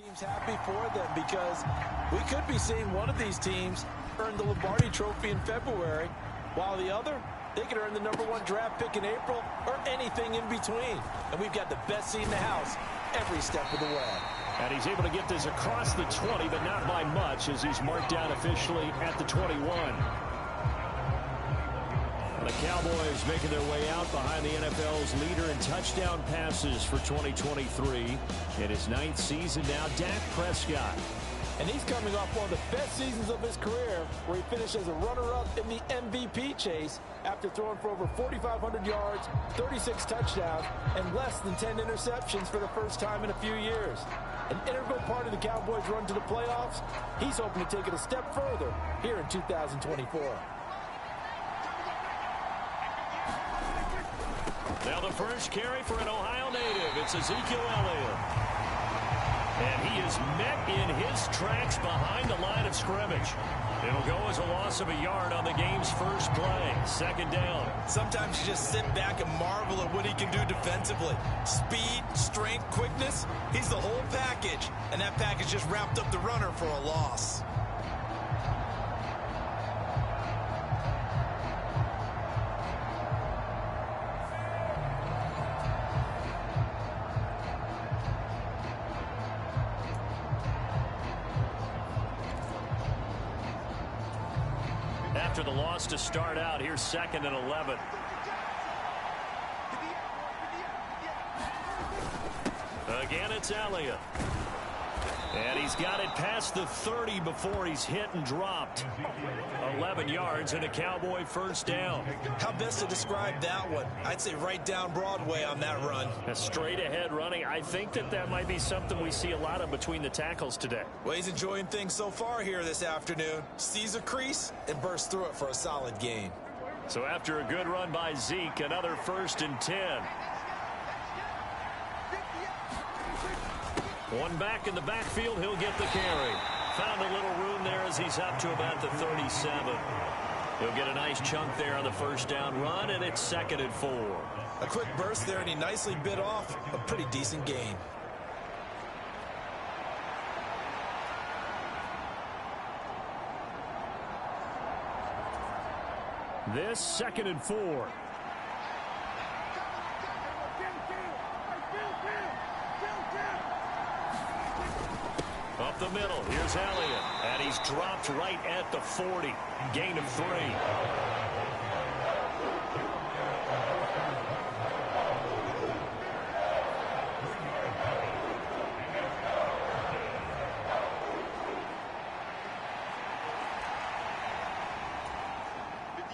Teams happy for them because we could be seeing one of these teams earn the Lombardi Trophy in February, while the other, they could earn the #1 draft pick in April or anything in between. And we've got the best seat in the house every step of the way. And he's able to get this across the 20, but not by much as he's marked down officially at the 21. The Cowboys making their way out behind the NFL's leader in touchdown passes for 2023. In his 9th season now, Dak Prescott. And he's coming off one of the best seasons of his career, where he finished as a runner-up in the MVP chase after throwing for over 4,500 yards, 36 touchdowns, and less than 10 interceptions for the first time in a few years. An integral part of the Cowboys' run to the playoffs. He's hoping to take it a step further here in 2024. Now the first carry for an Ohio native. It's Ezekiel Elliott. And he is met in his tracks behind the line of scrimmage. It'll go as a loss of a yard on the game's first play. 2nd down. Sometimes you just sit back and marvel at what he can do defensively. Speed, strength, quickness. He's the whole package. And that package just wrapped up the runner for a loss. After the loss to start out, here's 2nd and 11. Again, it's Elliott. And he's got it past the 30 before he's hit and dropped. 11 yards and a Cowboy first down. How best to describe that one? I'd say right down Broadway on that run. A straight ahead running. I think that might be something we see a lot of between the tackles today. Well, he's enjoying things so far here this afternoon. Sees a crease and bursts through it for a solid gain. So after a good run by Zeke, another 1st and 10. One back in the backfield, he'll get the carry. Found a little room there as he's up to about the 37. He'll get a nice chunk there on the first down run, and it's 2nd and 4. A quick burst there, and he nicely bit off a pretty decent gain. This 2nd and 4. Up the middle, here's Elliott, and he's dropped right at the 40. Gain of 3.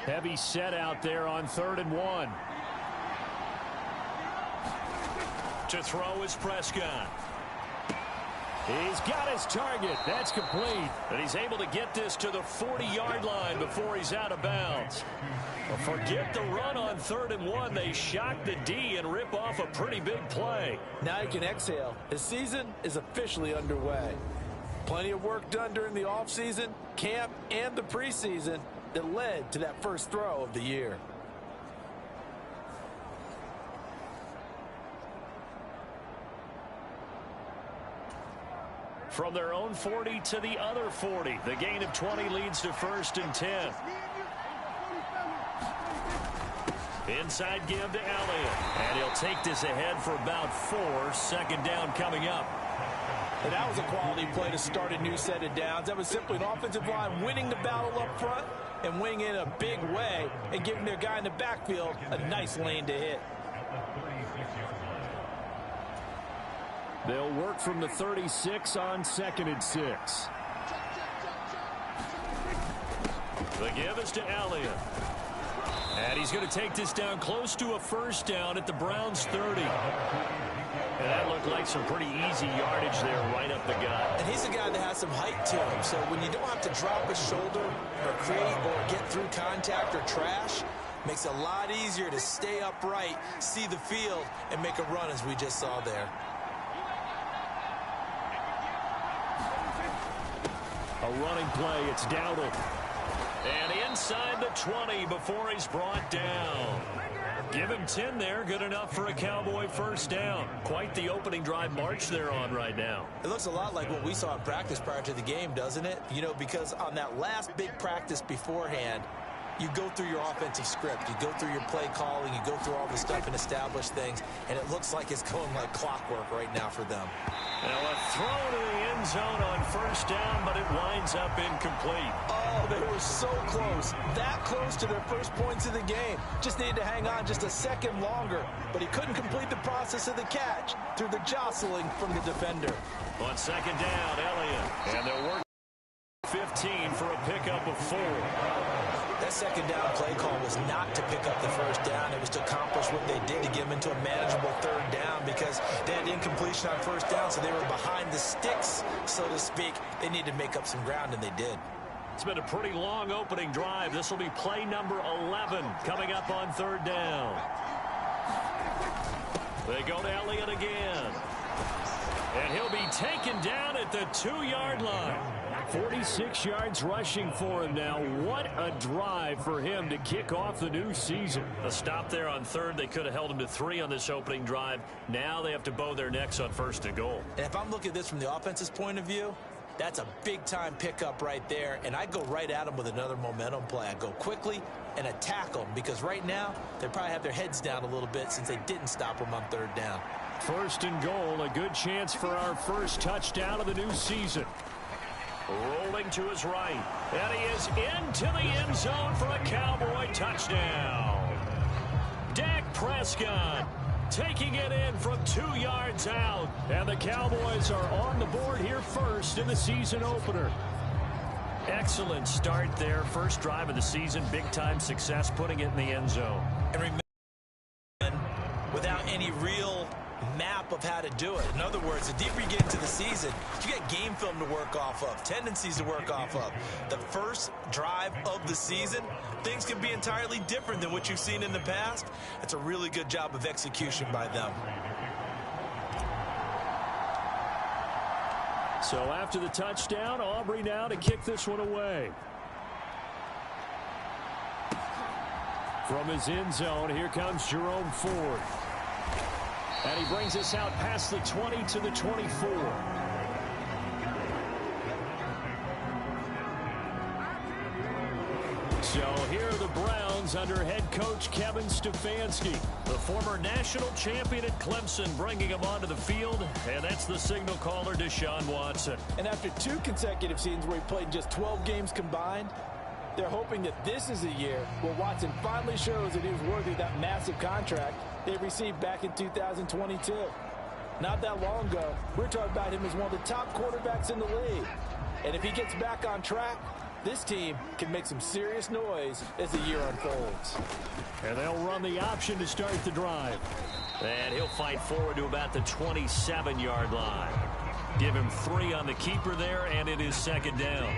Heavy set out there on 3rd and 1. To throw is Prescott. He's got his target. That's complete. And he's able to get this to the 40-yard line before he's out of bounds. Well, forget the run on 3rd and 1. They shock the D and rip off a pretty big play. Now he can exhale. His season is officially underway. Plenty of work done during the offseason, camp, and the preseason that led to that first throw of the year. From their own 40 to the other 40. The gain of 20 leads to 1st and 10. Inside give to Elliott. And he'll take this ahead for about 4. 2nd down coming up. And that was a quality play to start a new set of downs. That was simply an offensive line winning the battle up front and winning in a big way and giving their guy in the backfield a nice lane to hit. They'll work from the 36 on 2nd and 6. The give is to Elliott. And he's going to take this down close to a first down at the Browns' 30. And that looked like some pretty easy yardage there right up the gut. And he's a guy that has some height to him. So when you don't have to drop a shoulder or create or get through contact or trash, makes it a lot easier to stay upright, see the field, and make a run as we just saw there. A running play, it's Dowdle. And inside the 20 before he's brought down. Give him 10 there. Good enough for a Cowboy first down. Quite the opening drive march they're on right now. It looks a lot like what we saw in practice prior to the game, doesn't it? You know, because on that last big practice beforehand, you go through your offensive script. You go through your play calling. You go through all the stuff and establish things. And it looks like it's going like clockwork right now for them. Now a throw to the end zone on first down, but it winds up incomplete. Oh, they were so close. That close to their first points of the game. Just needed to hang on just a second longer. But he couldn't complete the process of the catch through the jostling from the defender. On second down, Elliott. And they'll work 15 for a pickup of 4. That second down play call was not to pick up the first down. It was to accomplish what they did to get them into a manageable third down because they had incompletion on first down, so they were behind the sticks, so to speak. They needed to make up some ground, and they did. It's been a pretty long opening drive. This will be play number 11 coming up on third down. They go to Elliott again. And he'll be taken down at the 2-yard line. 46 yards rushing for him now. What a drive for him to kick off the new season. A stop there on third. They could have held him to 3 on this opening drive. Now they have to bow their necks on first and goal. And if I'm looking at this from the offense's point of view, that's a big-time pickup right there. And I go right at them with another momentum play. I go quickly and attack them because right now they probably have their heads down a little bit since they didn't stop them on third down. First and goal, a good chance for our first touchdown of the new season. Rolling to his right. And he is into the end zone for a Cowboy touchdown. Dak Prescott taking it in from 2 yards out. And the Cowboys are on the board here first in the season opener. Excellent start there. First drive of the season. Big-time success putting it in the end zone. And remember, without any real map of how to do it. In other words, the deeper you get into the season, you got game film to work off of, tendencies to work off of. The first drive of the season, things can be entirely different than what you've seen in the past. It's a really good job of execution by them. So after the touchdown, Aubrey now to kick this one away. From his end zone, here comes Jerome Ford. And he brings us out past the 20 to the 24. So here are the Browns under head coach Kevin Stefanski. The former national champion at Clemson bringing him onto the field. And that's the signal caller, Deshaun Watson. And after 2 consecutive seasons where he played just 12 games combined, they're hoping that this is a year where Watson finally shows that he was worthy of that massive contract they received back in 2022. Not that long ago, we're talking about him as one of the top quarterbacks in the league. And if he gets back on track, this team can make some serious noise as the year unfolds. And they'll run the option to start the drive. And he'll fight forward to about the 27-yard line. Give him 3 on the keeper there, and it is second down.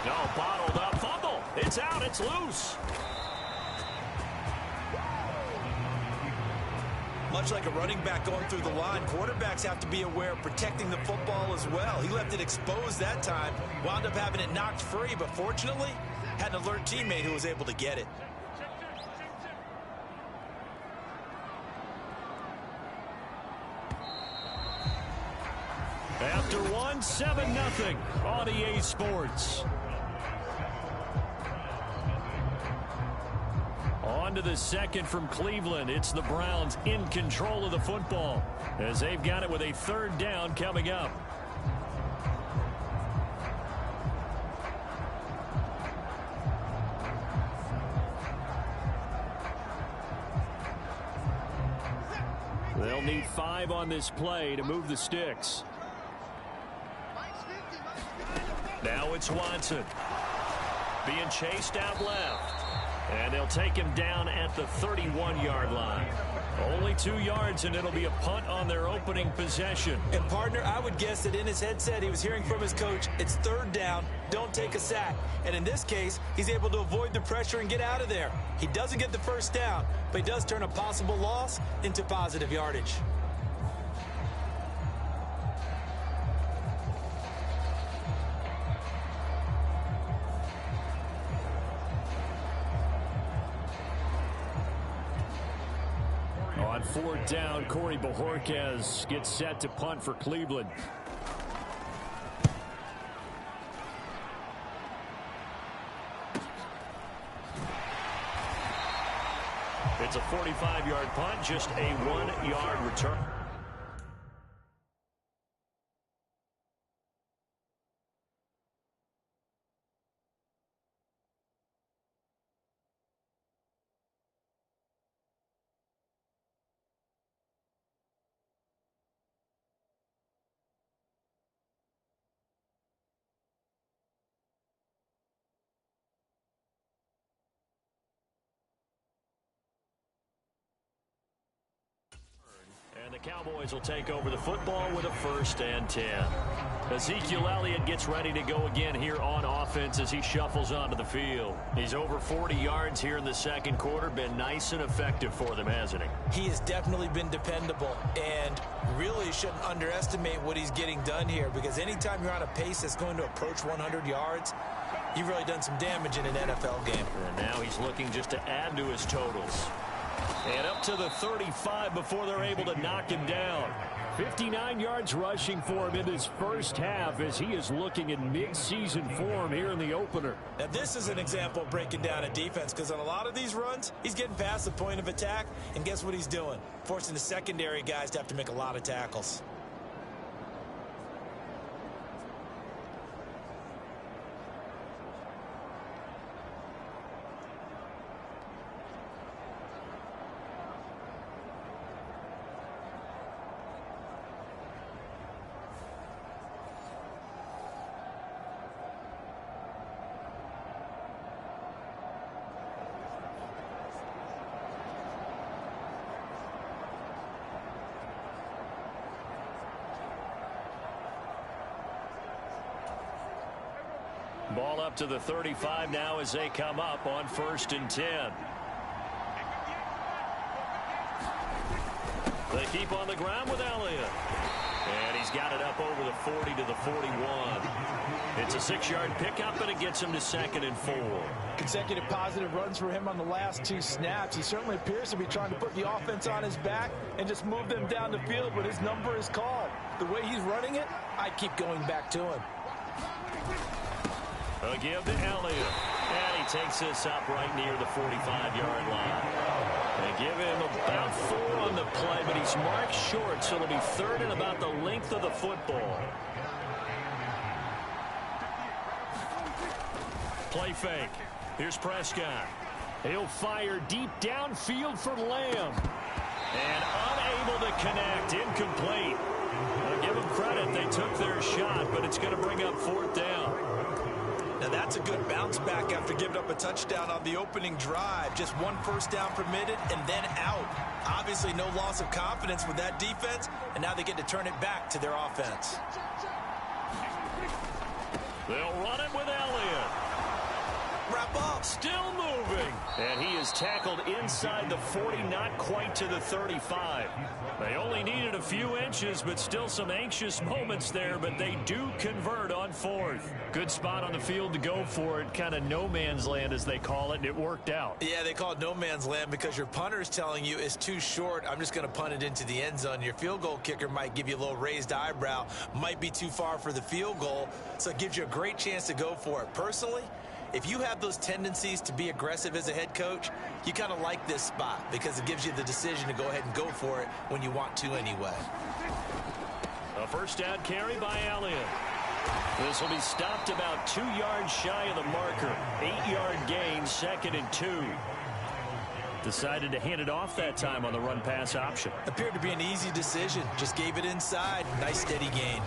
No, bottled up, fumble. It's out, it's loose. Much like a running back going through the line, quarterbacks have to be aware of protecting the football as well. He left it exposed that time, wound up having it knocked free, but fortunately, had an alert teammate who was able to get it. After one, 7-0 on EA Sports. On to the second from Cleveland. It's the Browns in control of the football as they've got it with a third down coming up. They'll need 5 on this play to move the sticks. Now it's Watson being chased out left. And they'll take him down at the 31-yard line. Only 2 yards, and it'll be a punt on their opening possession. And, partner, I would guess that in his headset he was hearing from his coach, it's third down, don't take a sack. And in this case, he's able to avoid the pressure and get out of there. He doesn't get the first down, but he does turn a possible loss into positive yardage. On fourth down, Corey Bojorquez gets set to punt for Cleveland. It's a 45-yard punt, just a 1-yard return. And the Cowboys will take over the football with a 1st and 10. Ezekiel Elliott gets ready to go again here on offense as he shuffles onto the field. He's over 40 yards here in the second quarter. Been nice and effective for them, hasn't he? He has definitely been dependable, and really shouldn't underestimate what he's getting done here, because anytime you're on a pace that's going to approach 100 yards, you've really done some damage in an NFL game. And now he's looking just to add to his totals. And up to the 35 before they're able to knock him down. 59 yards rushing for him in his first half as he is looking in mid-season form here in the opener. Now this is an example of breaking down a defense, because on a lot of these runs, he's getting past the point of attack, and guess what he's doing? Forcing the secondary guys to have to make a lot of tackles. Ball up to the 35 now as they come up on 1st and 10. They keep on the ground with Elliott. And he's got it up over the 40 to the 41. It's a 6-yard pickup, and it gets him to 2nd and 4. Consecutive positive runs for him on the last 2 snaps. He certainly appears to be trying to put the offense on his back and just move them down the field, but his number is called. The way he's running it, I keep going back to him. A give to Elliott. And he takes this up right near the 45-yard line. They give him about 4 on the play, but he's marked short, so it'll be 3rd and about the length of the football. Play fake. Here's Prescott. He'll fire deep downfield for Lamb. And unable to connect. Incomplete. I'll give them credit. They took their shot, but it's going to bring up 4th down. Now that's a good bounce back after giving up a touchdown on the opening drive. Just 1 first down permitted and then out. Obviously no loss of confidence with that defense, and now they get to turn it back to their offense. They'll run it with Elliott. Wrap up. Still moving. And he is tackled inside the 40, not quite to the 35. They only needed a few inches, but still some anxious moments there, but they do convert on 4th. Good spot on the field to go for it. Kind of no man's land, as they call it, and it worked out. Yeah, they call it no man's land because your punter is telling you it's too short. I'm just going to punt it into the end zone. Your field goal kicker might give you a little raised eyebrow, might be too far for the field goal, so it gives you a great chance to go for it. Personally, if you have those tendencies to be aggressive as a head coach, you kind of like this spot because it gives you the decision to go ahead and go for it when you want to anyway. A first down carry by Elliott. This will be stopped about 2 yards shy of the marker. 8-yard gain, 2nd and 2. Decided to hand it off that time on the run-pass option. Appeared to be an easy decision. Just gave it inside. Nice steady gain.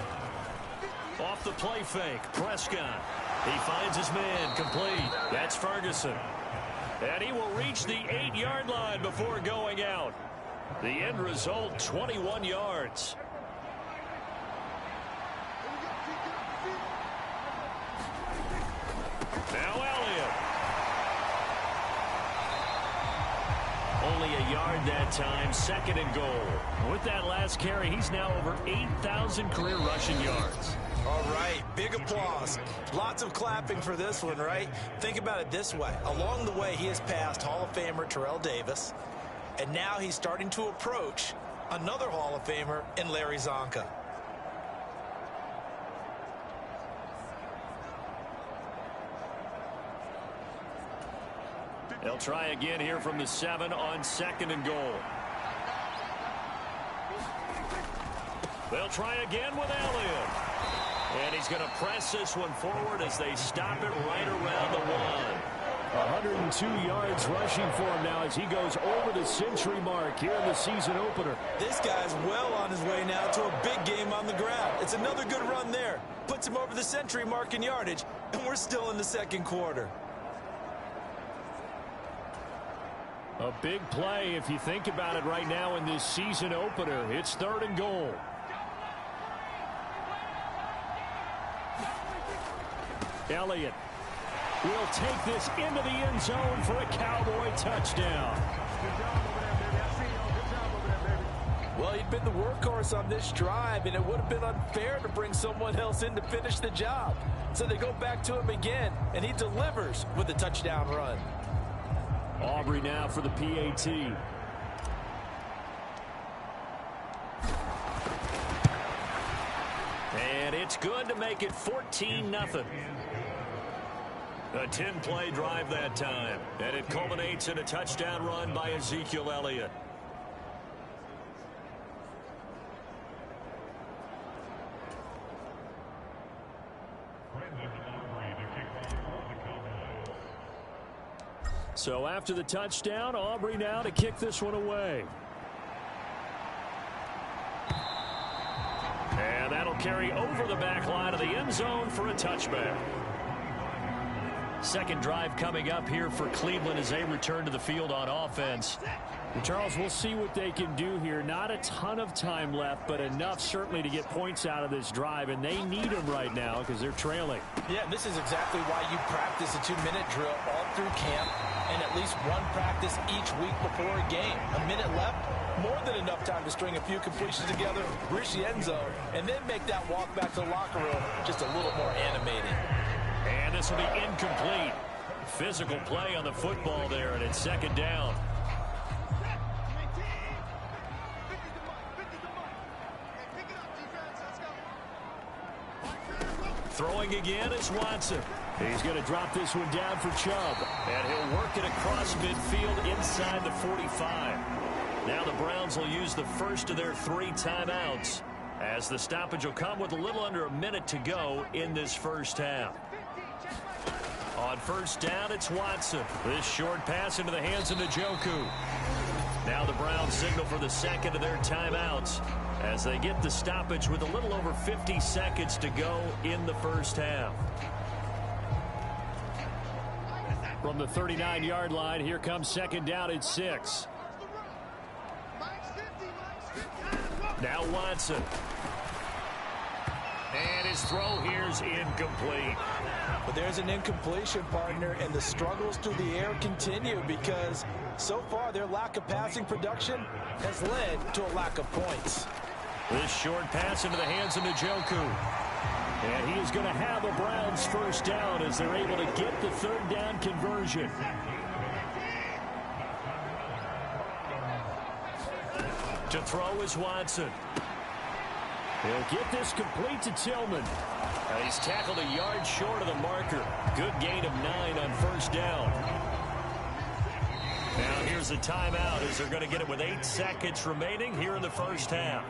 Off the play fake, Prescott. He finds his man, complete. That's Ferguson. And he will reach the 8-yard line before going out. The end result, 21 yards. Now Elliott. Only a yard that time, 2nd and goal. With that last carry, he's now over 8,000 career rushing yards. All right, big applause. Lots of clapping for this one, right? Think about it this way. Along the way, he has passed Hall of Famer Terrell Davis, And now he's starting to approach another Hall of Famer in Larry Zonka. They'll try again here from the 7 on 2nd and goal. They'll try again with Elliott. And he's going to press this one forward as they stop it right around the 1. 102 yards rushing for him now as he goes over the century mark here in the season opener. This guy's well on his way now to a big game on the ground. It's another good run there. Puts him over the century mark in yardage, and we're still in the second quarter. A big play if you think about it right now in this season opener. It's 3rd and goal. Elliott will take this into the end zone for a Cowboy touchdown. Well, he'd been the workhorse on this drive, and it would have been unfair to bring someone else in to finish the job. So they go back to him again, and he delivers with a touchdown run. Aubrey now for the PAT. And it's good to make it 14-0. A 10-play drive that time. And it culminates in a touchdown run by Ezekiel Elliott. So after the touchdown, Aubrey now to kick this one away. And that'll carry over the back line of the end zone for a touchback. Second drive coming up here for Cleveland as they return to the field on offense. Well, Charles, we'll see what they can do here. Not a ton of time left, but enough certainly to get points out of this drive, and they need them right now because they're trailing. Yeah, this is exactly why you practice a 2-minute drill all through camp and at least one practice each week before a game. A minute left, more than enough time to string a few completions together, reach the end zone, and then make that walk back to the locker room just a little more animated. And this will be incomplete. Physical play on the football there, and it's 2nd down. Throwing again is Watson. He's going to drop this one down for Chubb. And he'll work it across midfield inside the 45. Now the Browns will use the first of their 3 timeouts, as the stoppage will come with a little under a minute to go in this first half. On first down, it's Watson. This short pass into the hands of Njoku. Now the Browns signal for the second of their timeouts as they get the stoppage with a little over 50 seconds to go in the first half. From the 39-yard line, here comes 2nd down at 6. Now Watson. And his throw here's incomplete. But there's an incompletion, partner, and the struggles through the air continue because so far their lack of passing production has led to a lack of points. This short pass into the hands of Njoku. And he is going to have a Browns first down as they're able to get the 3rd down conversion. To throw is Watson. He'll get this complete to Tillman. He's tackled a yard short of the marker. Good gain of 9 on first down. Now here's a timeout as they're going to get it with 8 seconds remaining here in the first half.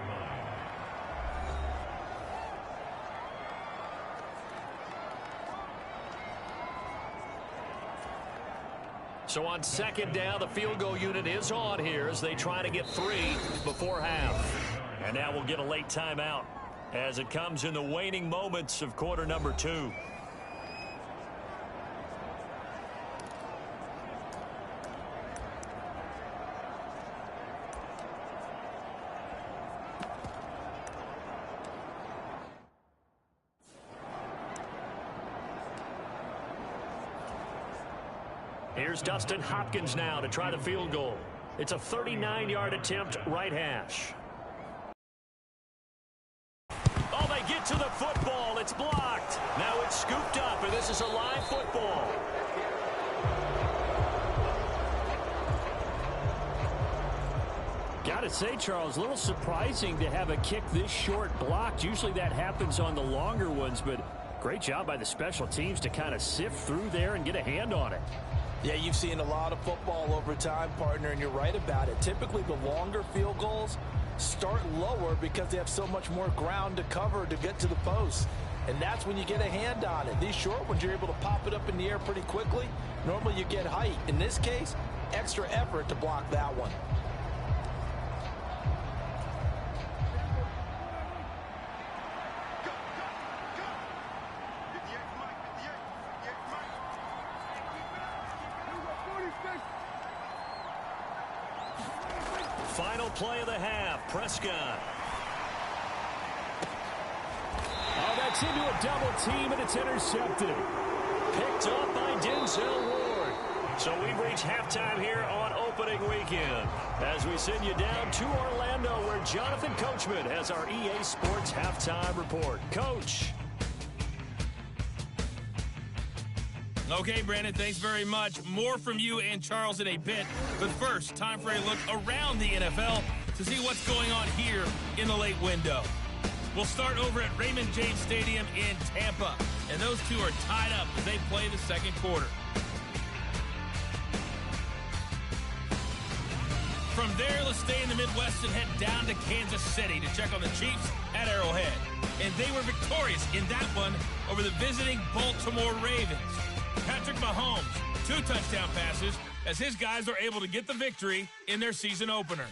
So on 2nd down, the field goal unit is on here as they try to get 3 before half. And now we'll get a late timeout as it comes in the waning moments of quarter number 2. Here's Dustin Hopkins now to try the field goal. It's a 39-yard attempt, right hash. Oh, they get to the football. It's blocked. Now it's scooped up, and this is a live football. Got to say, Charles, a little surprising to have a kick this short blocked. Usually that happens on the longer ones, but great job by the special teams to kind of sift through there and get a hand on it. Yeah, you've seen a lot of football over time, partner, and you're right about it. Typically, the longer field goals start lower because they have so much more ground to cover to get to the post. And that's when you get a hand on it. These short ones, you're able to pop it up in the air pretty quickly. Normally, you get height. In this case, extra effort to block that one. Final play of the half, Prescott. Oh, that's into a double team, and it's intercepted. Picked up by Denzel Ward. So we've reached halftime here on opening weekend as we send you down to Orlando, where Jonathan Coachman has our EA Sports halftime report. Coach. Okay, Brandon, thanks very much. More from you and Charles in a bit. But first, time for a look around the NFL to see what's going on here in the late window. We'll start over at Raymond James Stadium in Tampa. And those two are tied up as they play the second quarter. From there, let's stay in the Midwest and head down to Kansas City to check on the Chiefs at Arrowhead. And they were victorious in that one over the visiting Baltimore Ravens. Patrick Mahomes, 2 touchdown passes as his guys are able to get the victory in their season opener.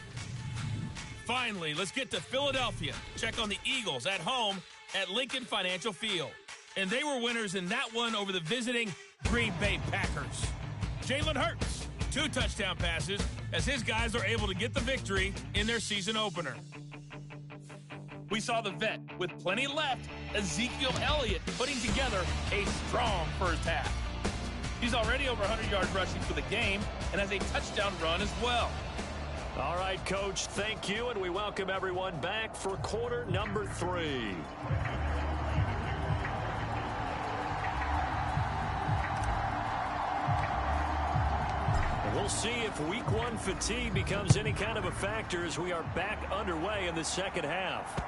Finally, let's get to Philadelphia. Check on the Eagles at home at Lincoln Financial Field. And they were winners in that one over the visiting Green Bay Packers. Jalen Hurts, 2 touchdown passes as his guys are able to get the victory in their season opener. We saw the vet with plenty left, Ezekiel Elliott, putting together a strong first half. He's already over 100 yards rushing for the game and has a touchdown run as well. All right, Coach, thank you, and we welcome everyone back for quarter number 3. We'll see if week 1 fatigue becomes any kind of a factor as we are back underway in the second half.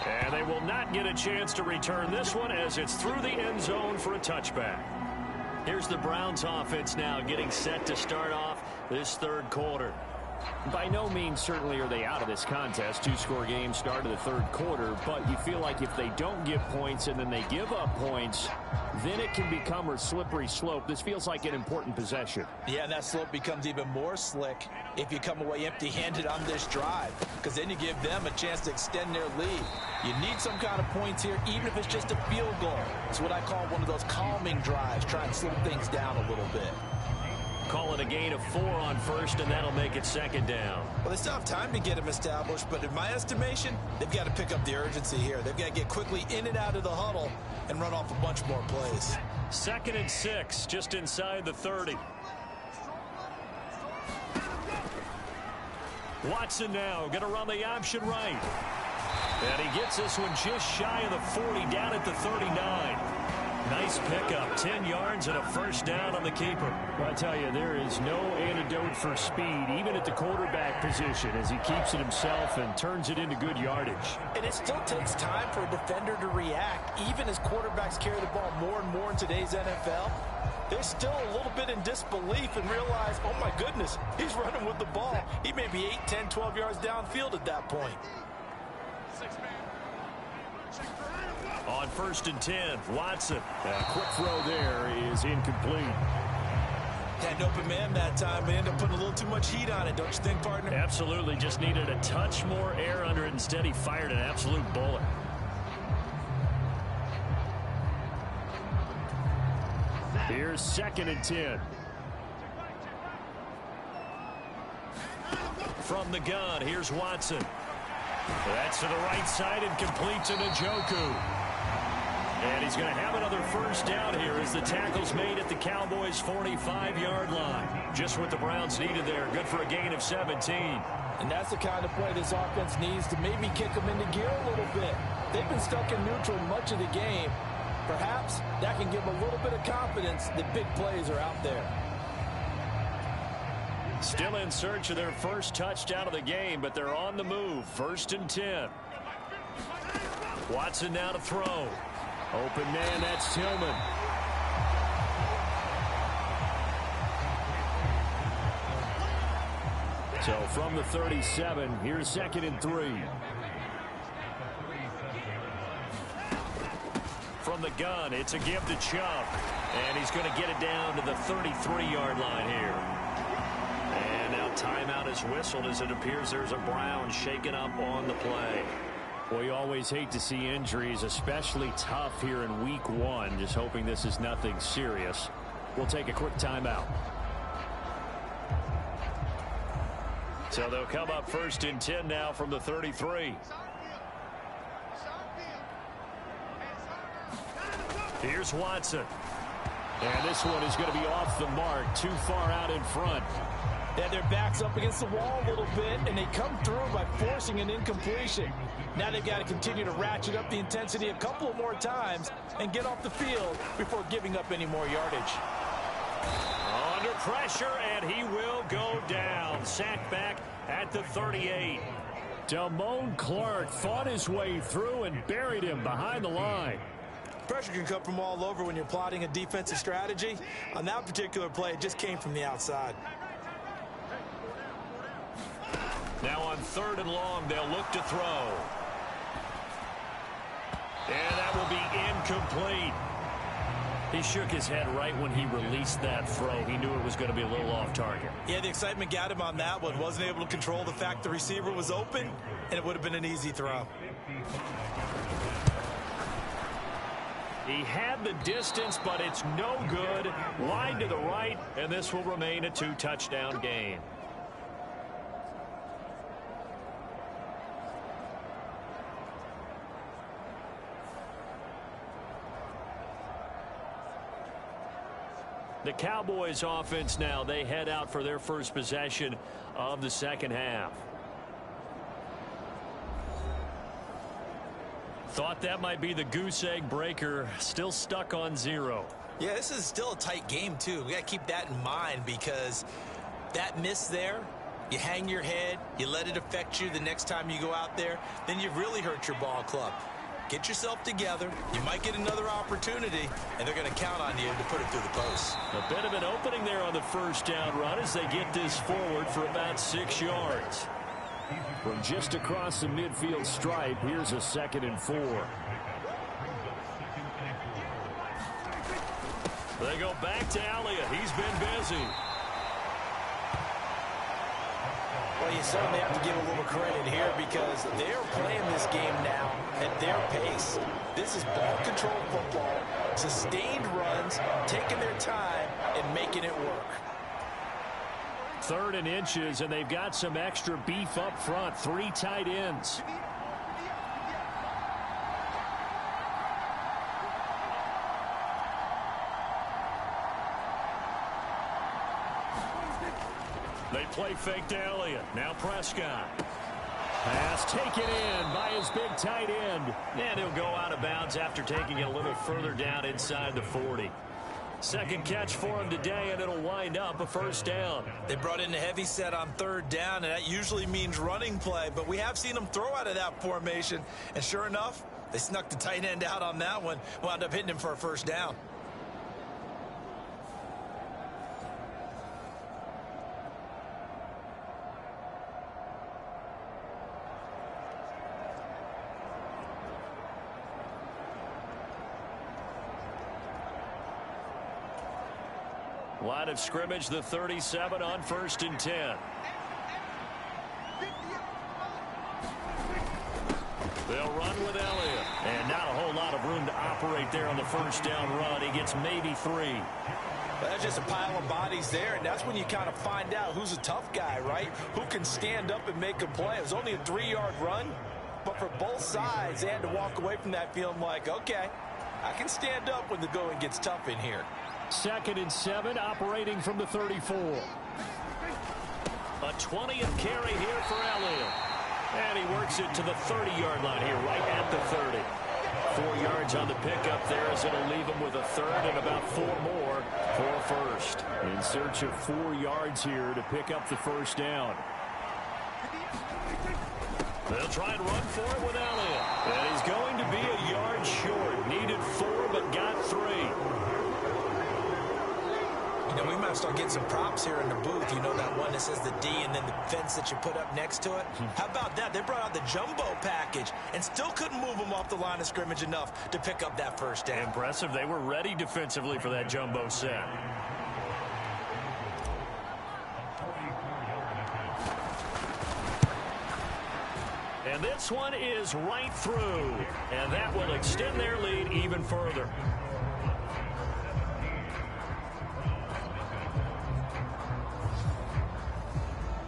And they will not get a chance to return this one as it's through the end zone for a touchback. Here's the Browns offense now getting set to start off this third quarter. By no means certainly are they out of this contest. 2-score game start of the third quarter, but you feel like if they don't get points and then they give up points, then it can become a slippery slope. This feels like an important possession. Yeah, and that slope becomes even more slick if you come away empty-handed on this drive, because then you give them a chance to extend their lead. You need some kind of points here, even if it's just a field goal. It's what I call one of those calming drives, try and slow things down a little bit. Call it a gain of 4 on first, and that'll make it second down. Well, they still have time to get them established, but in my estimation, they've got to pick up the urgency here. They've got to get quickly in and out of the huddle and run off a bunch more plays. 2nd and 6, just inside the 30. Watson now going to run the option right. And he gets this one just shy of the 40, down at the 39. Nice pickup, 10 yards and a first down on the keeper. Well, I tell you, there is no antidote for speed, even at the quarterback position, as he keeps it himself and turns it into good yardage. And it still takes time for a defender to react, even as quarterbacks carry the ball more and more in today's NFL. They're still a little bit in disbelief and realize, oh my goodness, he's running with the ball. He may be 8, 10, 12 yards downfield at that point. On 1st and 10, Watson. A quick throw there is incomplete. Had an open man that time, but ended up putting a little too much heat on it, don't you think, partner? Absolutely, just needed a touch more air under it. Instead, he fired an absolute bullet. Here's 2nd and 10. From the gun, here's Watson. That's to the right side and complete to Njoku. And he's going to have another first down here as the tackle's made at the Cowboys' 45-yard line. Just what the Browns needed there. Good for a gain of 17. And that's the kind of play this offense needs to maybe kick them into gear a little bit. They've been stuck in neutral much of the game. Perhaps that can give them a little bit of confidence that big plays are out there. Still in search of their first touchdown of the game, but they're on the move. 1st and 10. Watson now to throw. Open man, that's Tillman. So from the 37, here's 2nd and 3. From the gun, it's a give to Chubb. And he's going to get it down to the 33-yard line here. And now timeout is whistled as it appears there's a Brown shaken up on the play. Well, you always hate to see injuries, especially tough here in week 1. Just hoping this is nothing serious. We'll take a quick timeout. So they'll come up 1st and 10 now from the 33. Here's Watson. And this one is going to be off the mark, too far out in front. Yeah, their back's up against the wall a little bit, and they come through by forcing an incompletion. Now they've got to continue to ratchet up the intensity a couple more times and get off the field before giving up any more yardage. Under pressure, and he will go down. Sacked back at the 38. Damone Clark fought his way through and buried him behind the line. Pressure can come from all over when you're plotting a defensive strategy. On that particular play, it just came from the outside. Now on 3rd and long, they'll look to throw. And that will be incomplete. He shook his head right when he released that throw. He knew it was going to be a little off target. Yeah, the excitement got him on that one. Wasn't able to control the fact the receiver was open, and it would have been an easy throw. He had the distance, but it's no good. Wide to the right, and this will remain a 2-touchdown game. The Cowboys offense now, they head out for their first possession of the 2nd half. Thought that might be the goose egg breaker. Still stuck on 0. Yeah, this is still a tight game, too. We got to keep that in mind because that miss there, you hang your head, you let it affect you the next time you go out there, then you've really hurt your ball club. Get yourself together. You might get another opportunity, and they're going to count on you to put it through the post. A bit of an opening there on the 1st down run as they get this forward for about 6 yards. From just across the midfield stripe, here's a 2nd and 4. They go back to Elliott. He's been busy. Well, you certainly have to give a little credit here because they're playing this game now at their pace. This is ball control football, sustained runs, taking their time and making it work. 3rd and inches, and they've got some extra beef up front. 3 tight ends. They play fake to Elliott. Now Prescott. Pass taken in by his big tight end. And he'll go out of bounds after taking it a little further down inside the 40. 2nd catch for him today, and it'll wind up a 1st down. They brought in a heavy set on 3rd down, and that usually means running play, but we have seen them throw out of that formation, and sure enough, they snuck the tight end out on that one, wound up hitting him for a 1st down. Line of scrimmage, the 37 on 1st and 10. They'll run with Elliott. And not a whole lot of room to operate there on the 1st down run. He gets maybe 3. But that's just a pile of bodies there, and that's when you kind of find out who's a tough guy, right? Who can stand up and make a play. It was only a 3-yard run, but for both sides, they had to walk away from that feeling like, okay, I can stand up when the going gets tough in here. 2nd and 7, operating from the 34. A 20th carry here for Elliott. And he works it to the 30-yard line here, right at the 30. 4 yards on the pickup there as it'll leave him with a third and about 4 more for a first. In search of 4 yards here to pick up the first down. They'll try and run for it with Elliott. And he's going to be a yard short. Needed 4, but got 3. You know, we might start getting some props here in the booth. You know that one that says the D and then the fence that you put up next to it? How about that? They brought out the jumbo package and still couldn't move them off the line of scrimmage enough to pick up that first down. Impressive. They were ready defensively for that jumbo set. And this one is right through. And that will extend their lead even further.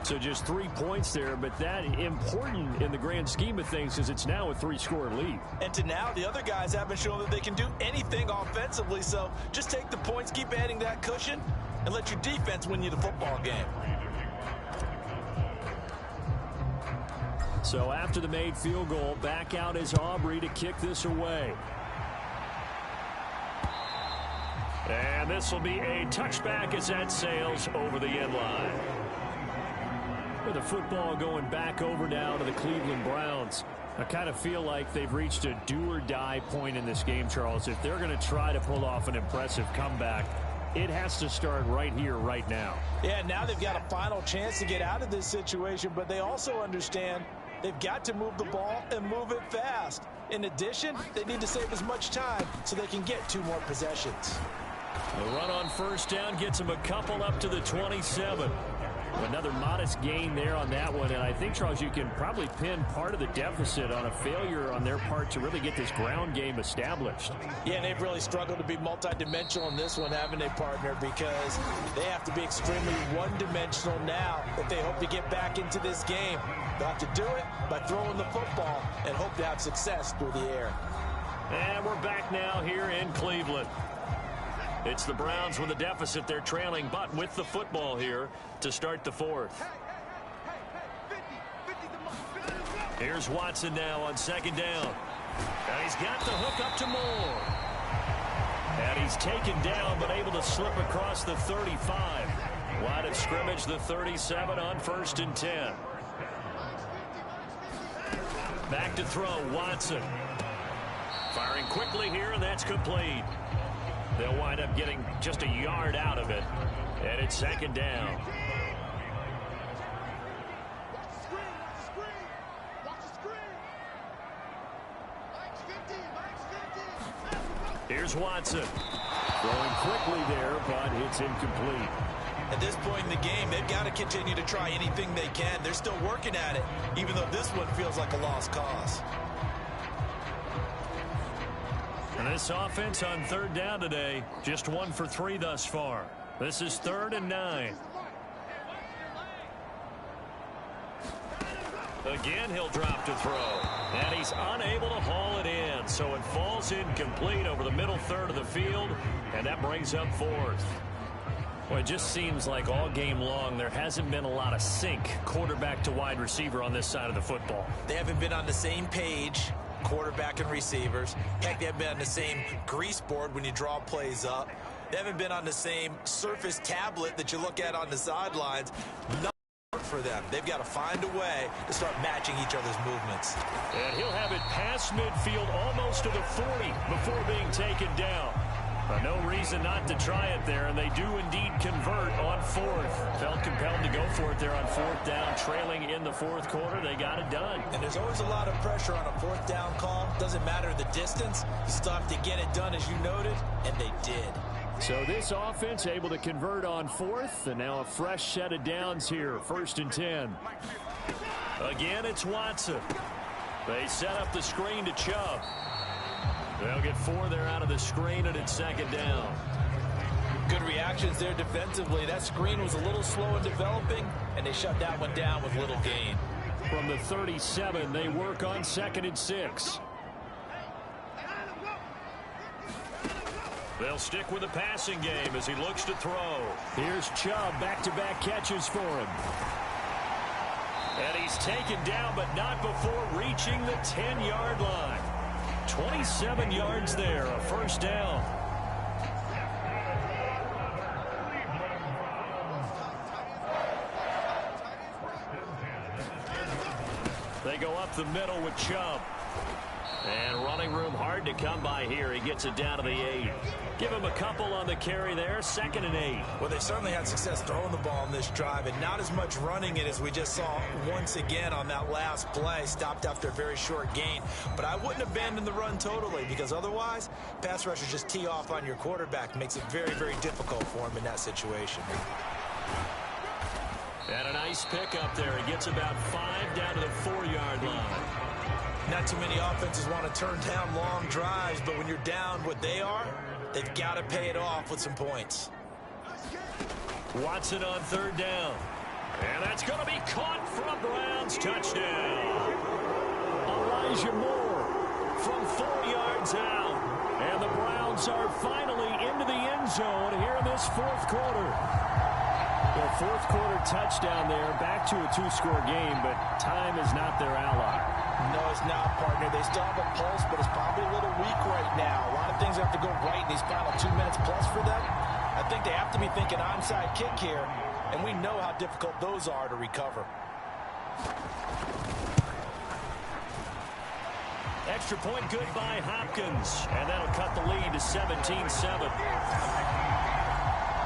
So just 3 points there, but that important in the grand scheme of things because it's now a 3-score lead. And to now, the other guys haven't shown that they can do anything offensively, so just take the points, keep adding that cushion, and let your defense win you the football game. So after the made field goal, back out is Aubrey to kick this away. And this will be a touchback as that sails over the end line. With the football going back over now to the Cleveland Browns. I kind of feel like they've reached a do-or-die point in this game, Charles. If they're going to try to pull off an impressive comeback, it has to start right here, right now. Yeah, now they've got a final chance to get out of this situation, but they also understand they've got to move the ball and move it fast. In addition, they need to save as much time so they can get 2 more possessions. The run on first down gets them a couple up to the 27. Another modest gain there on that one, and I think, Charles, you can probably pin part of the deficit on a failure on their part to really get this ground game established. Yeah, and they've really struggled to be multidimensional in this one, haven't they, partner? Because they have to be extremely one-dimensional now if they hope to get back into this game. They'll have to do it by throwing the football and hope to have success through the air. And we're back now here in Cleveland. It's the Browns with a deficit. They're trailing, but with the football here to start the 4th. Here's Watson now on second down. And he's got the hook up to Moore. And he's taken down, but able to slip across the 35. Line of scrimmage, the 37 on 1st and 10. Back to throw, Watson. Firing quickly here, and that's complete. They'll wind up getting just a yard out of it. And it's second down. Here's Watson. Throwing quickly there, but it's incomplete. At this point in the game, they've got to continue to try anything they can. They're still working at it, even though this one feels like a lost cause. And this offense on 3rd down today, just 1 for 3 thus far. This is 3rd and 9. Again, he'll drop to throw. And he's unable to haul it in. So it falls incomplete over the middle third of the field. And that brings up 4th. Well, it just seems like all game long there hasn't been a lot of sync quarterback to wide receiver on this side of the football. They haven't been on the same page, quarterback and receivers. Heck, they haven't been on the same grease board when you draw plays up. They haven't been on the same surface tablet that you look at on the sidelines. Nothing for them. They've got to find a way to start matching each other's movements. And he'll have it past midfield almost to the 40 before being taken down. But no reason not to try it there, and they do indeed convert on 4th. Felt compelled to go for it there on 4th down, trailing in the 4th quarter. They got it done. And there's always a lot of pressure on a 4th down call. Doesn't matter the distance. You still have to get it done, as you noted, and they did. So this offense able to convert on 4th, and now a fresh set of downs here, 1st and 10. Again, it's Watson. They set up the screen to Chubb. They'll get 4 there out of the screen, and it's 2nd down. Good reactions there defensively. That screen was a little slow in developing, and they shut that one down with little gain. From the 37, they work on 2nd and 6. They'll stick with the passing game as he looks to throw. Here's Chubb, back-to-back catches for him. And he's taken down, but not before reaching the 10-yard line. 27 yards there, a first down. They go up the middle with Chubb. And running room hard to come by here. He gets it down to the 8. Give him a couple on the carry there. 2nd and 8. Well, they certainly had success throwing the ball on this drive and not as much running it as we just saw once again on that last play. Stopped after a very short gain. But I wouldn't abandon the run totally because otherwise, pass rushers just tee off on your quarterback. Makes it very, very difficult for him in that situation. And a nice pick up there. He gets about 5 down to the 4-yard line. Not too many offenses want to turn down long drives, but when you're down what they are, they've got to pay it off with some points. Watson on 3rd down. And that's going to be caught for a Browns touchdown. Elijah Moore from 4 yards out. And the Browns are finally into the end zone here in this 4th quarter. The 4th quarter touchdown there, back to a 2-score game, but time is not their ally. No, it's not, partner. They still have a pulse, but it's probably a little weak right now. A lot of things have to go right in these final 2 minutes plus for them. I think they have to be thinking onside kick here, and we know how difficult those are to recover. Extra point good by Hopkins, and that'll cut the lead to 17-7.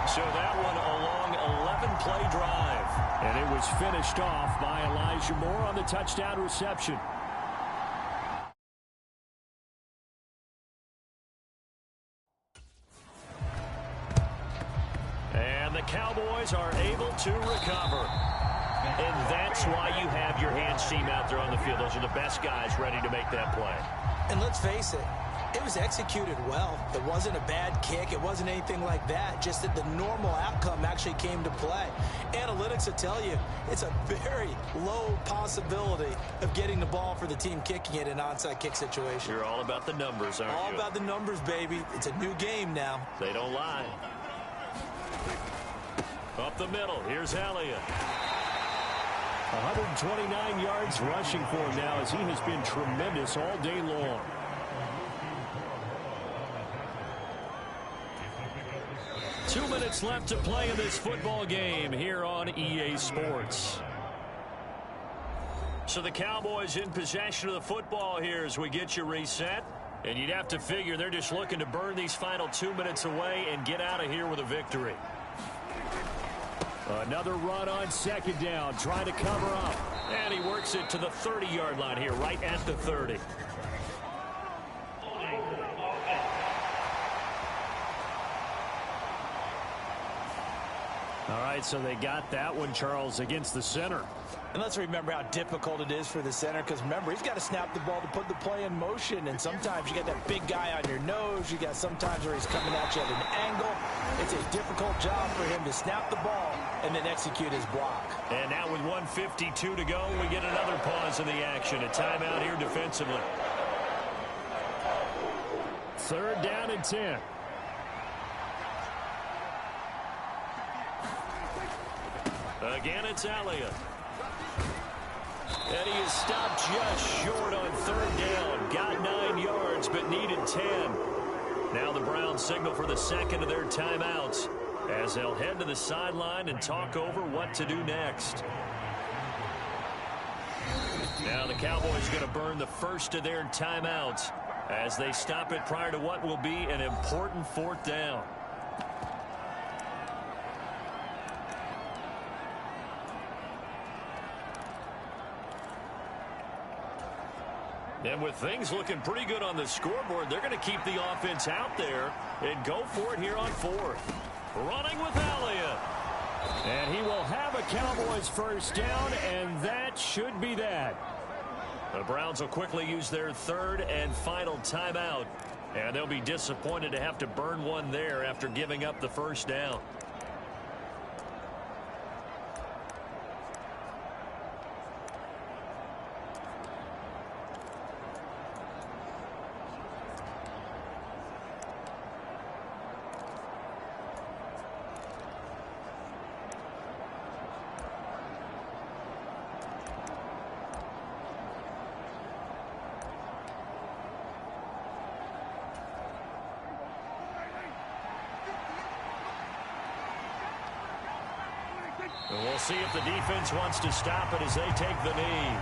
So that one a long 11-play drive. And it was finished off by Elijah Moore on the touchdown reception. And the Cowboys are able to recover. And that's why you have your hands team out there on the field. Those are the best guys ready to make that play. And let's face it, it was executed well. It wasn't a bad kick. It wasn't anything like that. Just that the normal outcome actually came to play. Analytics will tell you it's a very low possibility of getting the ball for the team kicking it in an onside kick situation. You're all about the numbers, aren't you? All about the numbers, baby. It's a new game now. They don't lie. Up the middle. Here's Elliott. 129 yards rushing for him now as he has been tremendous all day long. Two minutes left to play in this football game here on EA Sports. So the Cowboys in possession of the football here as we get you reset. And you'd have to figure they're just looking to burn these final 2 minutes away and get out of here with a victory. Another run on 2nd down, trying to cover up. And he works it to the 30-yard line here, right at the 30. All right, so they got that one, Charles, against the center. And let's remember how difficult it is for the center, because remember, he's got to snap the ball to put the play in motion, and sometimes you got that big guy on your nose. You got sometimes where he's coming at you at an angle. It's a difficult job for him to snap the ball and then execute his block. And now with 1:52 to go, we get another pause in the action. A timeout here defensively. 3rd down and 10. Again, it's Elliott. And he is stopped just short on 3rd down. Got 9 yards, but needed 10. Now the Browns signal for the second of their timeouts as they'll head to the sideline and talk over what to do next. Now the Cowboys going to burn the first of their timeouts as they stop it prior to what will be an important 4th down. And with things looking pretty good on the scoreboard, they're going to keep the offense out there and go for it here on 4th. Running with Elliott. And he will have a Cowboys first down, and that should be that. The Browns will quickly use their 3rd and final timeout. And they'll be disappointed to have to burn one there after giving up the first down. We'll see if the defense wants to stop it as they take the knee.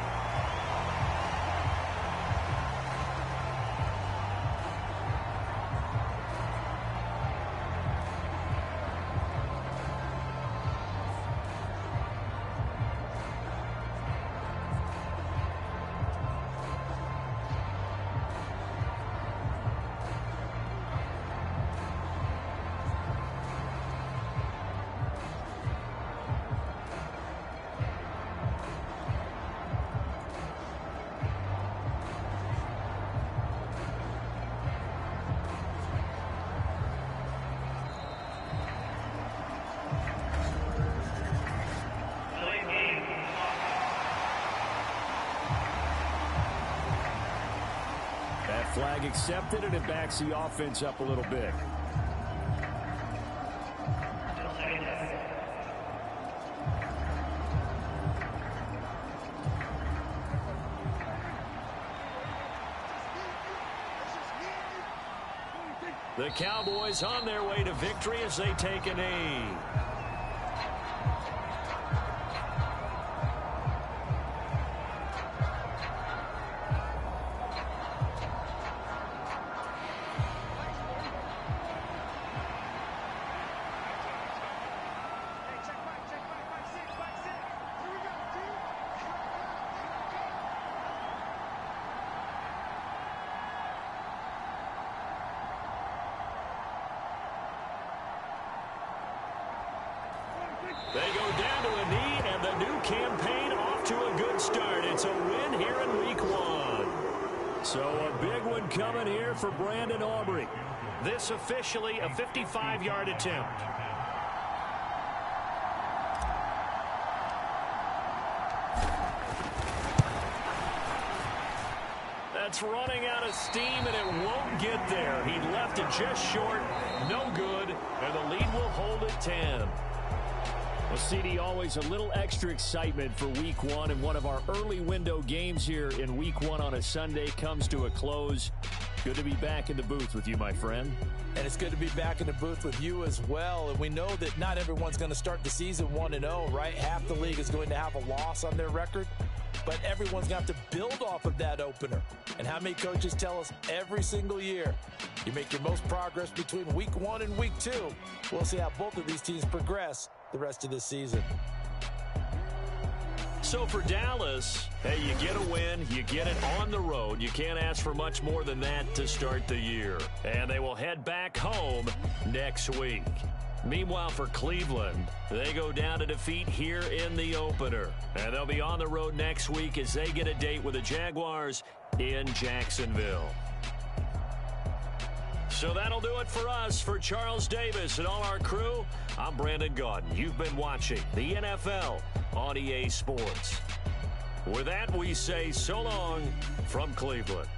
Flag accepted, and it backs the offense up a little bit. The Cowboys on their way to victory as they take a knee. They go down to a knee, and the new campaign off to a good start. It's a win here in Week 1. So a big one coming here for Brandon Aubrey. This officially a 55-yard attempt. That's running out of steam, and it won't get there. He left it just short. No good, and the lead will hold at 10. Well, CD, always a little extra excitement for Week 1, and one of our early window games here in Week 1 on a Sunday comes to a close. Good to be back in the booth with you, my friend. And it's good to be back in the booth with you as well. And we know that not everyone's going to start the season 1-0, right? Half the league is going to have a loss on their record. But everyone's going to have to build off of that opener. And how many coaches tell us every single year, you make your most progress between Week 1 and Week 2. We'll see how both of these teams progress the rest of this season. So for Dallas, hey, you get a win, you get it on the road. You can't ask for much more than that to start the year. And they will head back home next week. Meanwhile, for Cleveland, they go down to defeat here in the opener. And they'll be on the road next week as they get a date with the Jaguars in Jacksonville. So that'll do it for us. For Charles Davis and all our crew, I'm Brandon Gaudin. You've been watching the NFL on EA Sports. With that, we say so long from Cleveland.